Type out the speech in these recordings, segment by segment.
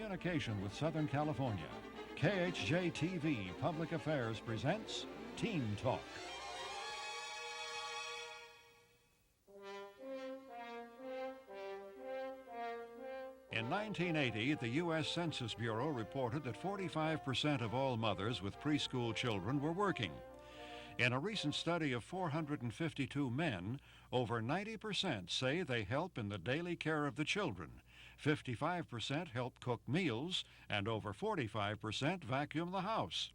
communication with Southern California, KHJ-TV Public Affairs presents Teen Talk. In 1980, the U.S. Census Bureau reported that 45% of all mothers with preschool children were working. In a recent study of 452 men, over 90% say they help in the daily care of the children, 55% help cook meals, and over 45% vacuum the house.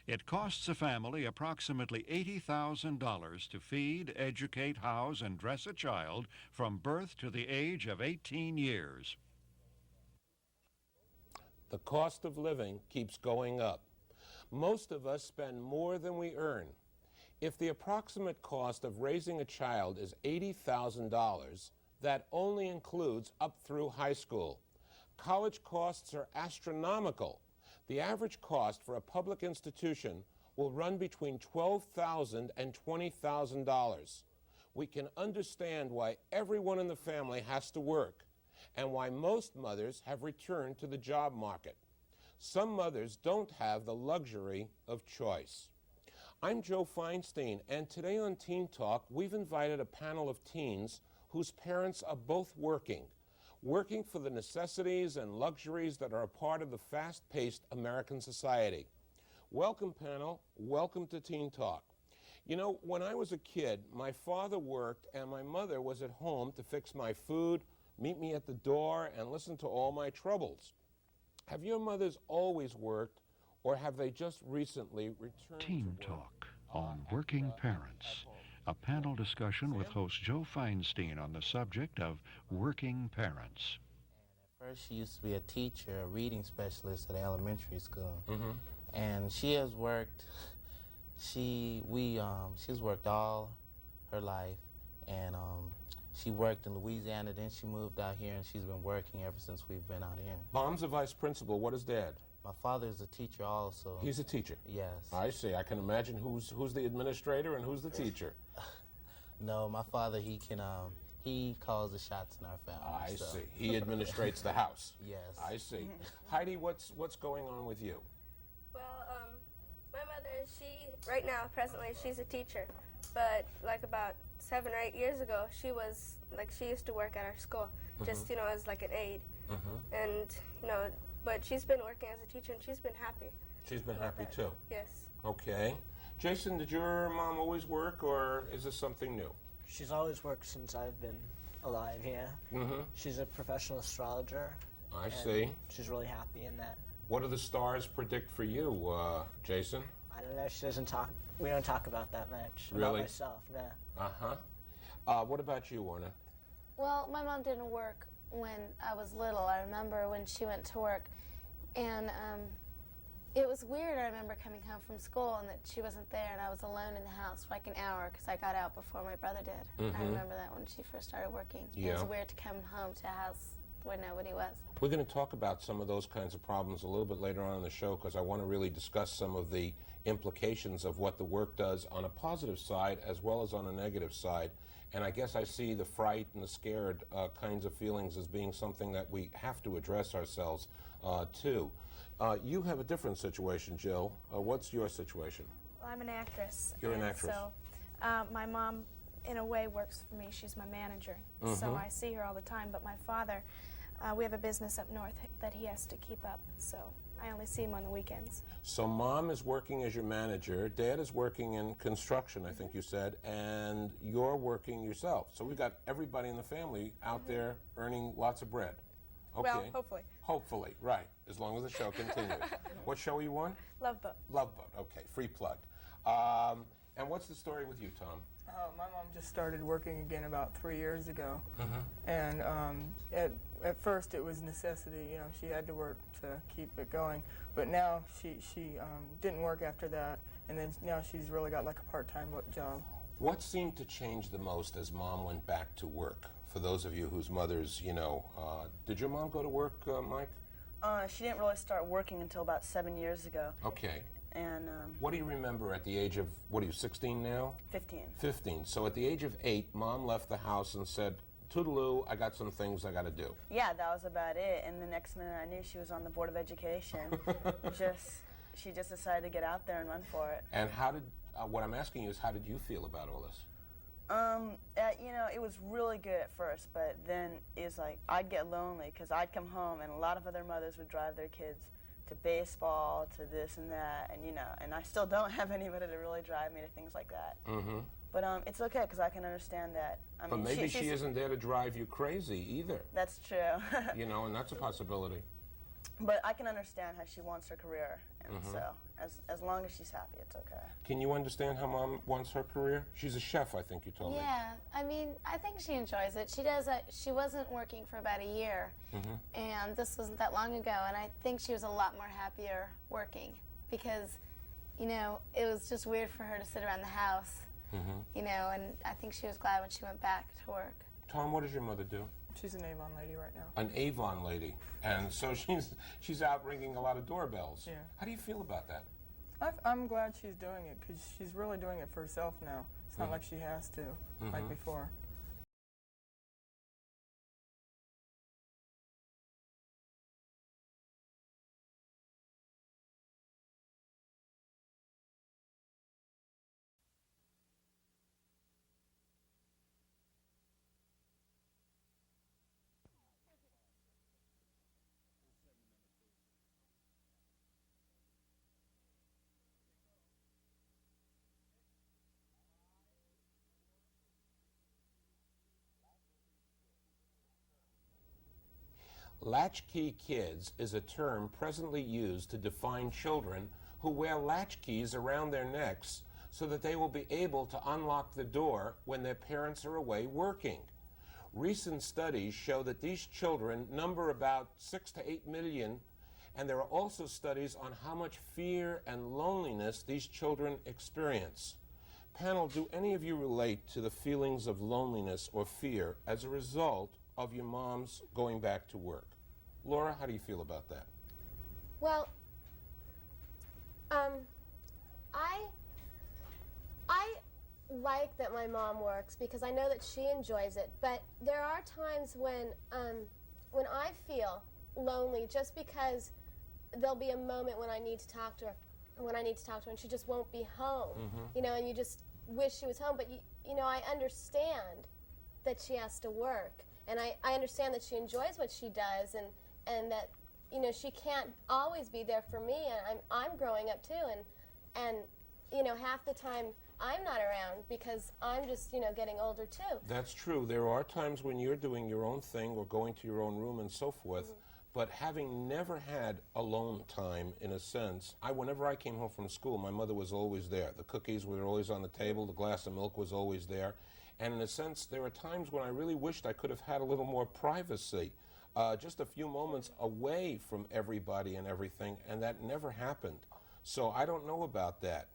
It costs a family approximately $80,000 to feed, educate, house, and dress a child from birth to the age of 18 years. The cost of living keeps going up. Most of us spend more than we earn. If the approximate cost of raising a child is $80,000, that only includes up through high school. College costs are astronomical. The average cost for a public institution will run between $12,000 and $20,000. We can understand why everyone in the family has to work and why most mothers have returned to the job market. Some mothers don't have the luxury of choice. I'm Joe Feinstein, and today on Teen Talk, we've invited a panel of teens whose parents are both working for the necessities and luxuries that are a part of the fast-paced American society. Welcome, panel. Welcome to Teen Talk. You know, when I was a kid, my father worked and my mother was at home to fix my food, meet me at the door, and listen to all my troubles. Have your mothers always worked, or have they just recently returned Teen to work? Talk on working parents. A panel discussion with host Joe Feinstein on the subject of working parents. At first, she used to be a teacher, a reading specialist at elementary school. Mm-hmm. And she has worked, she's worked all her life. And she worked in Louisiana, then she moved out here, and she's been working ever since we've been out here. Mom's a vice principal. What is Dad? My father is a teacher also. He's a teacher? Yes. I see. I can imagine who's the administrator and who's the teacher. No, my father, he calls the shots in our family. I see. He administrates the house. Yes. I see. Heidi, what's going on with you? Well, my mother, right now, presently, she's a teacher. But like about 7 or 8 years ago, she used to work at our school, just, as like an aide. And, but she's been working as a teacher, and she's been happy. She's been happy too? Yes. Okay. Jason, did your mom always work, or is this something new? She's always worked since I've been alive, yeah. She's a professional astrologer. I see. She's really happy in that. What do the stars predict for you, Jason? I don't know, she doesn't talk, we don't talk about that much. Really? About myself, no. What about you, Warner? Well, my mom didn't work when I was little. I remember when she went to work, and it was weird. I remember coming home from school and that she wasn't there, and I was alone in the house for like an hour because I got out before my brother did. I remember that when she first started working. Yeah. It was weird to come home to a house where nobody was. We're going to talk about some of those kinds of problems a little bit later on in the show, because I want to really discuss some of the implications of what the work does on a positive side as well as on a negative side. And I guess I see the fright and the scared kinds of feelings as being something that we have to address ourselves too. You have a different situation, Jill. What's your situation? Well, I'm an actress. You're an actress. So my mom, in a way, works for me. She's my manager. So I see her all the time. But my father, we have a business up north that he has to keep up. So I only see him on the weekends. So Mom is working as your manager, Dad is working in construction, I think you said, and you're working yourself. So we've got everybody in the family out there earning lots of bread. Okay. Well, hopefully. Hopefully, right, as long as the show continues. What show are you on? Love Boat. Love Boat, okay, free plug. And what's the story with you, Tom? My mom just started working again about 3 years ago, and at first it was necessity. She had to work to keep it going. But now she didn't work after that, and then now she's really got like a part-time job. What seemed to change the most as Mom went back to work? For those of you whose mothers, did your mom go to work, Mike? She didn't really start working until about 7 years ago. Okay. And what do you remember at the age of, what are you, 16 now? 15. 15. So at the age of 8, Mom left the house and said, toodaloo, I got some things I got to do. Yeah, that was about it. And the next minute I knew she was on the Board of Education. She just decided to get out there and run for it. And how did, what I'm asking you is, how did you feel about all this? You know, it was really good at first, but then it's like I'd get lonely because I'd come home and a lot of other mothers would drive their kids to baseball, to this and that, and you know, and I still don't have anybody to really drive me to things like that. But it's okay because I can understand that. I mean, but maybe she isn't there to drive you crazy either. That's true. You know, and that's a possibility. But I can understand how she wants her career, and so as long as she's happy, it's okay. Can you understand how Mom wants her career? She's a chef, I think you told me. Yeah, I mean, I think she enjoys it. She does. She wasn't working for about a year, and this wasn't that long ago, and I think she was a lot more happier working because, you know, it was just weird for her to sit around the house, you know, and I think she was glad when she went back to work. Tom, what does your mother do? She's an Avon lady right now. An Avon lady, and so she's out ringing a lot of doorbells. Yeah. How do you feel about that? I'm glad she's doing it because she's really doing it for herself now. It's not like she has to, like before. Latchkey kids is a term presently used to define children who wear latchkeys around their necks so that they will be able to unlock the door when their parents are away working. Recent studies show that these children number about 6 to 8 million, and there are also studies on how much fear and loneliness these children experience. Panel, do any of you relate to the feelings of loneliness or fear as a result of your mom's going back to work? Laura, how do you feel about that? Well, I like that my mom works because I know that she enjoys it. But there are times when I feel lonely just because there'll be a moment when I need to talk to her, and she just won't be home. You know, and you just wish she was home. But you know, I understand that she has to work, and I understand that she enjoys what she does, and that, you know, she can't always be there for me, and I'm growing up too, and you know, half the time I'm not around because I'm just, you know, getting older too. That's true. There are times when you're doing your own thing or going to your own room and so forth, but having never had alone time, in a sense, whenever I came home from school, my mother was always there. The cookies were always on the table, the glass of milk was always there, and in a sense, there are times when I really wished I could have had a little more privacy. Just a few moments away from everybody and everything, and that never happened. So I don't know about that.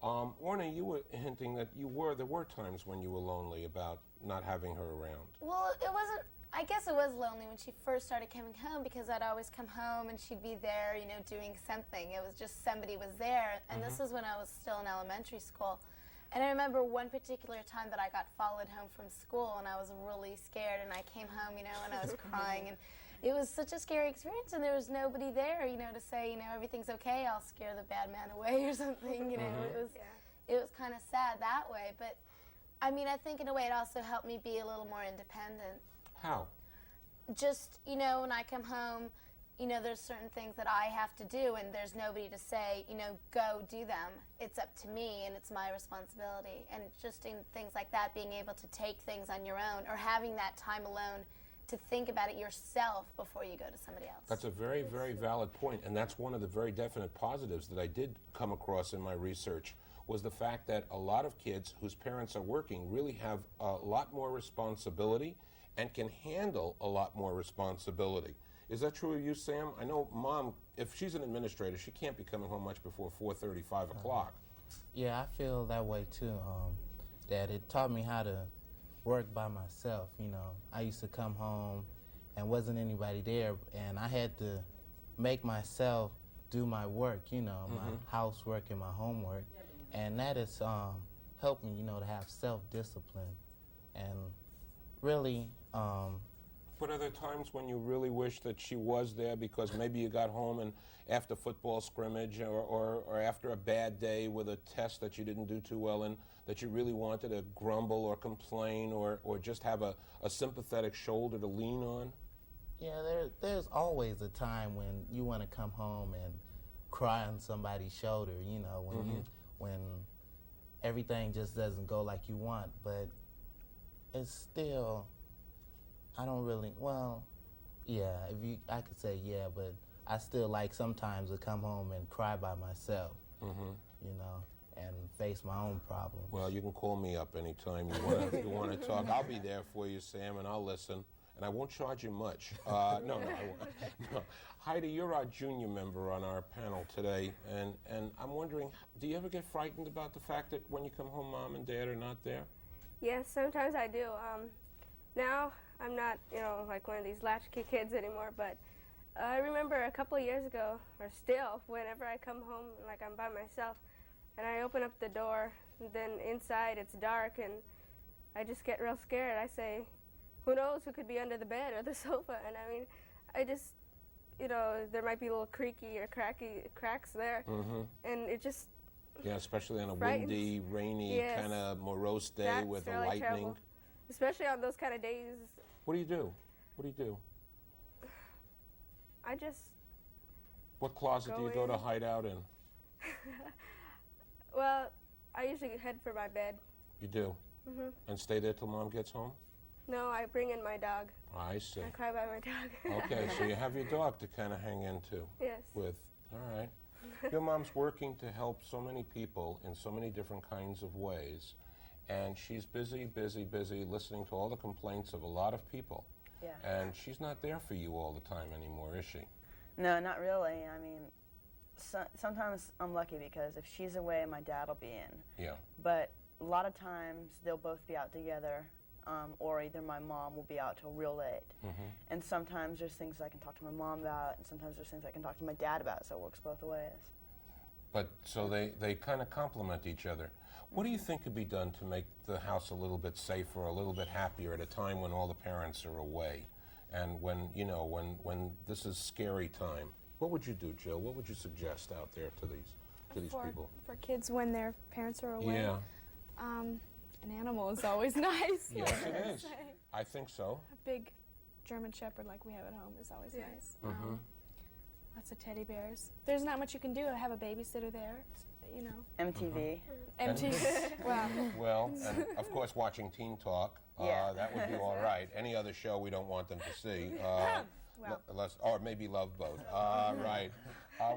Orna, you were hinting that there were times when you were lonely about not having her around. Well, it wasn't, I guess it was lonely when she first started coming home because I'd always come home and she'd be there, you know, doing something. It was just somebody was there, and this was when I was still in elementary school. And I remember one particular time that I got followed home from school, and I was really scared, and I came home, you know, and I was crying, and it was such a scary experience, and there was nobody there, you know, to say, you know, everything's okay, I'll scare the bad man away or something, you know. It was kind of sad that way, but I mean, I think in a way it also helped me be a little more independent. How? Just, you know, when I come home, you know, there's certain things that I have to do, and there's nobody to say, you know, go do them. It's up to me, and it's my responsibility. And just in things like that, being able to take things on your own, or having that time alone to think about it yourself before you go to somebody else. That's a very, very valid point, and that's one of the very definite positives that I did come across in my research, was the fact that a lot of kids whose parents are working really have a lot more responsibility and can handle a lot more responsibility. Is that true of you, Sam? I know Mom, if she's an administrator, she can't be coming home much before 4:30, 5 o'clock. Yeah, I feel that way too, that it taught me how to work by myself, you know. I used to come home and wasn't anybody there, and I had to make myself do my work, you know, my housework and my homework, and that has helped me, you know, to have self-discipline. And really, But are there times when you really wish that she was there because maybe you got home and after football scrimmage or after a bad day with a test that you didn't do too well in, that you really wanted to grumble or complain or just have a sympathetic shoulder to lean on? Yeah, there's always a time when you want to come home and cry on somebody's shoulder, you know, when everything just doesn't go like you want, but it's still, I don't really, well, yeah, I could say yeah, but I still like sometimes to come home and cry by myself, you know, and face my own problems. Well, you can call me up anytime you want to talk. I'll be there for you, Sam, and I'll listen. And I won't charge you much. No, I won't. No. Heidi, you're our junior member on our panel today, and I'm wondering, do you ever get frightened about the fact that when you come home, Mom and Dad are not there? Yes, sometimes I do. Now I'm not, like one of these latchkey kids anymore, but I remember a couple of years ago, or still, whenever I come home, like I'm by myself, and I open up the door, and then inside it's dark, and I just get real scared. I say, who knows who could be under the bed or the sofa? And I mean, I just, there might be little creaky or cracks there, and it just Yeah, especially on a frightens. windy, rainy, Yes. kind of morose day That's with the really lightning. terrible. Especially on those kind of days. What do you do? What do you do? I just, What closet do you go to in. hide out in? well, I usually head for my bed. You do? And stay there till Mom gets home? No, I bring in my dog. I see. I cry by my dog. Okay, so you have your dog to kind of hang into Yes. with. All right. Your mom's working to help so many people in so many different kinds of ways, and she's busy listening to all the complaints of a lot of people. Yeah. And she's not there for you all the time anymore, is she? No, not really. I mean, sometimes I'm lucky because if she's away, my dad will be in. Yeah. But a lot of times they'll both be out together, or either my mom will be out till real late. And sometimes there's things I can talk to my mom about, and sometimes there's things I can talk to my dad about, so it works both ways. But so they kind of complement each other. What do you think could be done to make the house a little bit safer, a little bit happier at a time when all the parents are away, and when when this is scary time? What would you do, Jill? What would you suggest out there to these people? For kids when their parents are away. Yeah. An animal is always nice. Yes, it is. I think so. A big German Shepherd like we have at home is always nice. Lots of teddy bears. There's not much you can do. I have a babysitter there, MTV. MTV. Wow. Well, and of course, watching Teen Talk. Yeah. That would be all right. Any other show we don't want them to see. Well. Or maybe Love Boat. Right.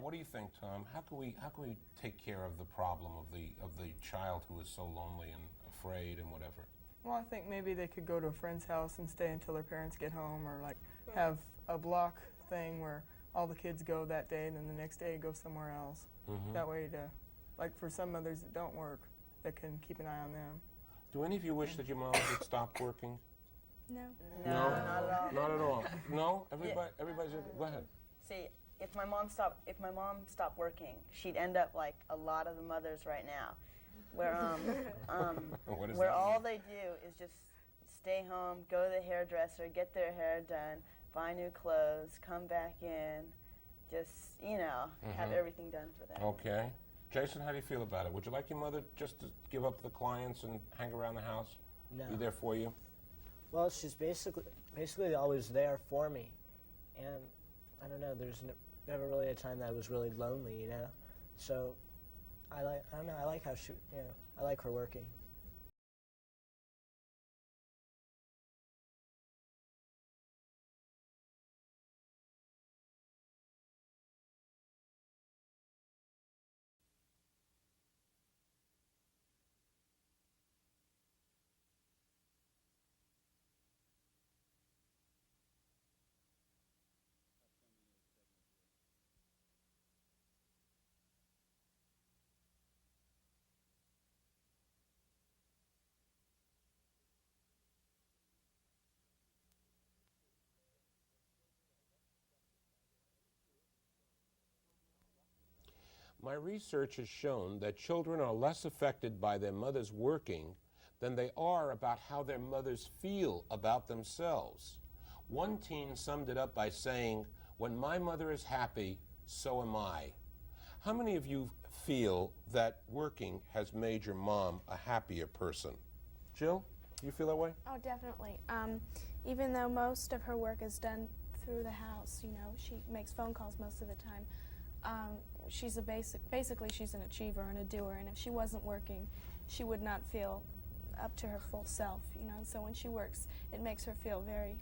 What do you think, Tom? How can we take care of the problem of the child who is so lonely and afraid and whatever? Well, I think maybe they could go to a friend's house and stay until their parents get home, or like have a block thing where all the kids go that day, and then the next day go somewhere else. That way, like for some mothers that don't work, that can keep an eye on them. Do any of you wish that your mom would stop working? No. No, not at all. Not at all. No? Everybody's. Go ahead. See, if my mom stopped working, she'd end up like a lot of the mothers right now, where What does where that all mean? they do is just stay home, go to the hairdresser, get their hair done, buy new clothes, come back in, just have everything done for them. Okay. Jason, how do you feel about it? Would you like your mother just to give up the clients and hang around the house? No. Be there for you? Well, she's basically always there for me, and I don't know. There's never really a time that I was really lonely, So I like how she, I like her working. My research has shown that children are less affected by their mothers working than they are about how their mothers feel about themselves. One teen summed it up by saying, "When my mother is happy, so am I." How many of you feel that working has made your mom a happier person? Jill, you feel that way? Oh, definitely. Even though most of her work is done through the house, you know, she makes phone calls most of the time. She's basically she's an achiever and a doer, and if she wasn't working, she would not feel up to her full self, you know. And so when she works, it makes her feel very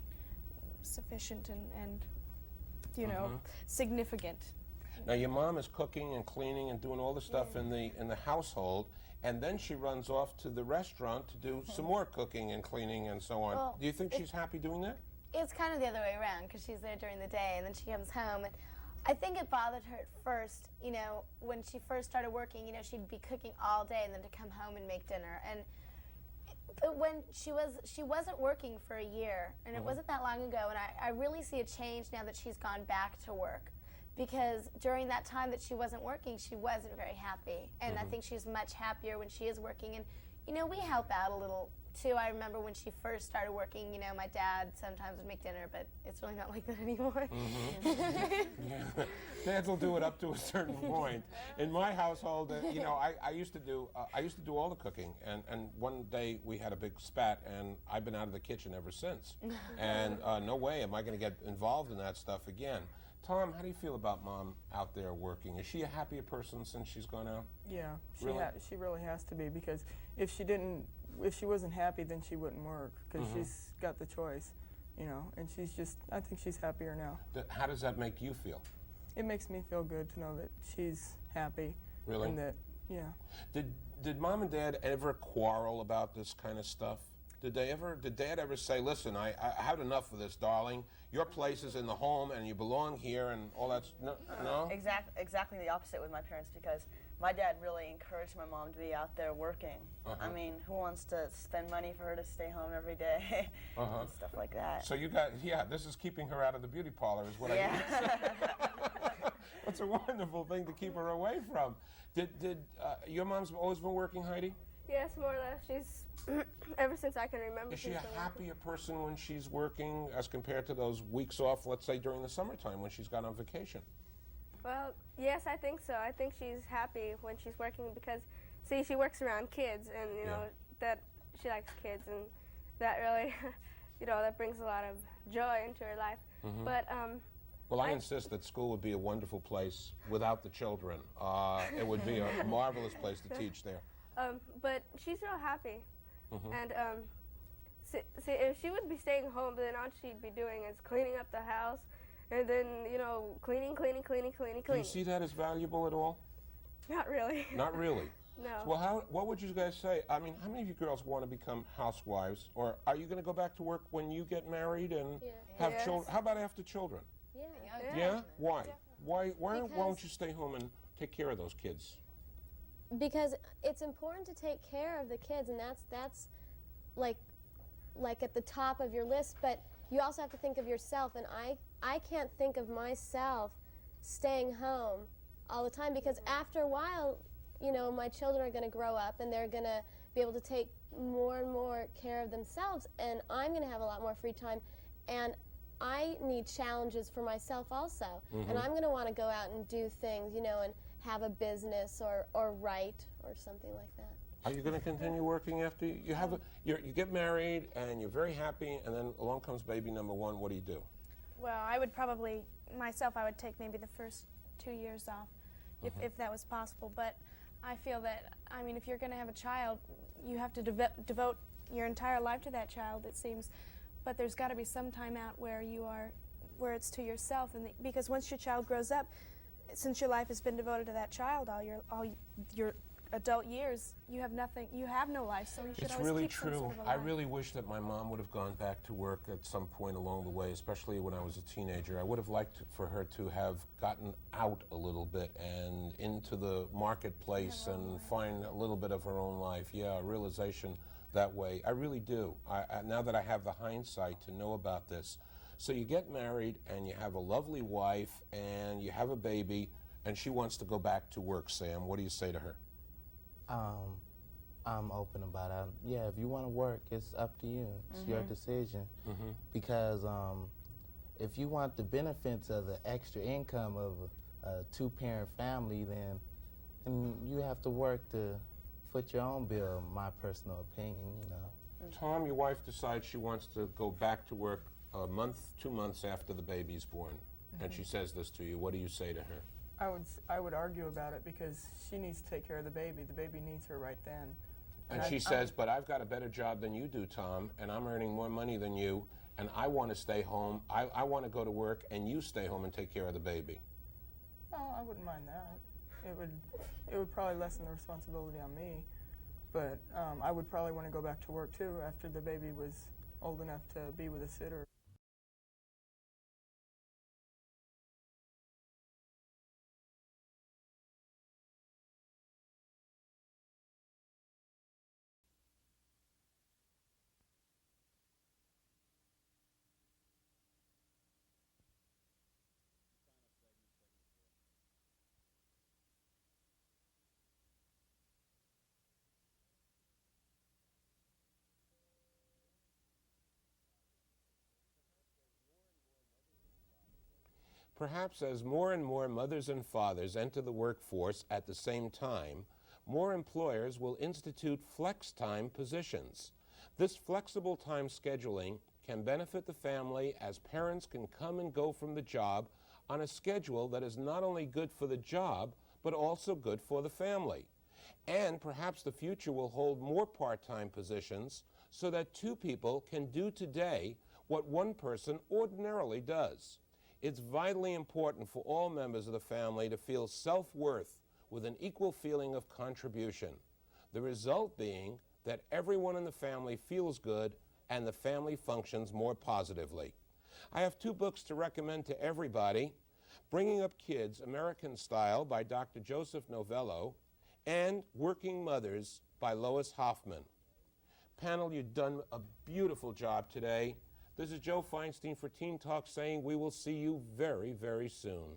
sufficient and you know, significant. Now your mom is cooking and cleaning and doing all the stuff in the household, and then she runs off to the restaurant to do some more cooking and cleaning and so on. Well, Do you think she's happy doing that? It's kind of the other way around because she's there during the day and then she comes home. And I think it bothered her at first, you know, when she first started working, you know, she'd be cooking all day and then to come home and make dinner. And when she wasn't working for a year, and it wasn't that long ago, and I really see a change now that she's gone back to work. Because during that time that she wasn't working, she wasn't very happy. And I think she's much happier when she is working. And, you know, we help out a little, too. I remember when she first started working, you know, my dad sometimes would make dinner, but it's really not like that anymore. Yeah. Dads will do it up to a certain point. In my household, you know, I used to do all the cooking, and one day we had a big spat, and I've been out of the kitchen ever since. And no way am I going to get involved in that stuff again. Tom, how do you feel about Mom out there working? Is she a happier person since she's gone out? Yeah, Really? She really has to be, because if she wasn't happy, then she wouldn't work, because she's got the choice, you know, and I think she's happier now. How does that make you feel? It makes me feel good to know that she's happy. Really? And that, yeah. Did Mom and Dad ever quarrel about this kind of stuff? Did Dad ever say, "Listen, I had enough of this, darling. Your place is in the home, and you belong here," and all that? No. Exactly the opposite with my parents, because my dad really encouraged my mom to be out there working. I mean, who wants to spend money for her to stay home every day and stuff like that? So you got, this is keeping her out of the beauty parlor, is what I mean. That's a wonderful thing to keep her away from. Did your mom's always been working, Heidi? Yes, more or less. She's ever since I can remember. Is she she's a been happier person when she's working as compared to those weeks off, let's say during the summertime when she's gone on vacation? Well, yes, I think so. I think she's happy when she's working because, see, she works around kids, and you know that she likes kids, and that really, you know, that brings a lot of joy into her life. But well, I insist that school would be a wonderful place without the children. It would be a marvelous place to teach there. But she's real happy, and see, if she would be staying home, then all she'd be doing is cleaning up the house, and then, you know, cleaning. Do you see that as valuable at all? Not really. Not really? No. Well, what would you guys say? I mean, how many of you girls want to become housewives? Or are you going to go back to work when you get married and have children? How about after children? Yeah? Why? Why won't you stay home and take care of those kids? Because it's important to take care of the kids, and that's like at the top of your list, but you also have to think of yourself, and I can't think of myself staying home all the time, because after a while, you know, my children are going to grow up and they're going to be able to take more and more care of themselves, and I'm going to have a lot more free time, and I need challenges for myself also, and I'm going to want to go out and do things, you know, and have a business or write or something like that. Are you going to continue working after you have you get married and you're very happy, and then along comes baby number one? What do you do? Well, I would probably, myself, I would take maybe the first 2 years off, if that was possible. But I feel that, I mean, if you're going to have a child, you have to devote your entire life to that child, it seems. But there's got to be some time out where where it's to yourself, and because once your child grows up, since your life has been devoted to that child all your adult years, you have nothing. You have no life, so you should It's always really keep some true. sort of a I life. really wish that my mom would have gone back to work at some point along the way, especially when I was a teenager. I would have liked for her to have gotten out a little bit and into the marketplace and find a little bit of her own life. Yeah, a realization that way. I really do. Now that I have the hindsight to know about this. So you get married and you have a lovely wife and you have a baby, and she wants to go back to work, Sam. What do you say to her? I'm open about it. Yeah, if you want to work, it's up to you. It's your decision. Because if you want the benefits of the extra income of a two-parent family, then you have to work to foot your own bill, my personal opinion, you know. Tom, your wife decides she wants to go back to work a month, 2 months after the baby's born, and she says this to you. What do you say to her? I would argue about it because she needs to take care of the baby. The baby needs her right then. And she says, but I've got a better job than you do, Tom, and I'm earning more money than you, and I want to stay home. I want to go to work, and you stay home and take care of the baby. Well, I wouldn't mind that. It would probably lessen the responsibility on me, but I would probably want to go back to work too after the baby was old enough to be with a sitter. Perhaps as more and more mothers and fathers enter the workforce at the same time, more employers will institute flex time positions. This flexible time scheduling can benefit the family as parents can come and go from the job on a schedule that is not only good for the job, but also good for the family. And perhaps the future will hold more part-time positions so that two people can do today what one person ordinarily does. It's vitally important for all members of the family to feel self-worth with an equal feeling of contribution. The result being that everyone in the family feels good and the family functions more positively. I have 2 books to recommend to everybody: Bringing Up Kids, American Style by Dr. Joseph Novello, and Working Mothers by Lois Hoffman. Panel, you've done a beautiful job today. This is Joe Feinstein for Teen Talk saying we will see you very, very soon.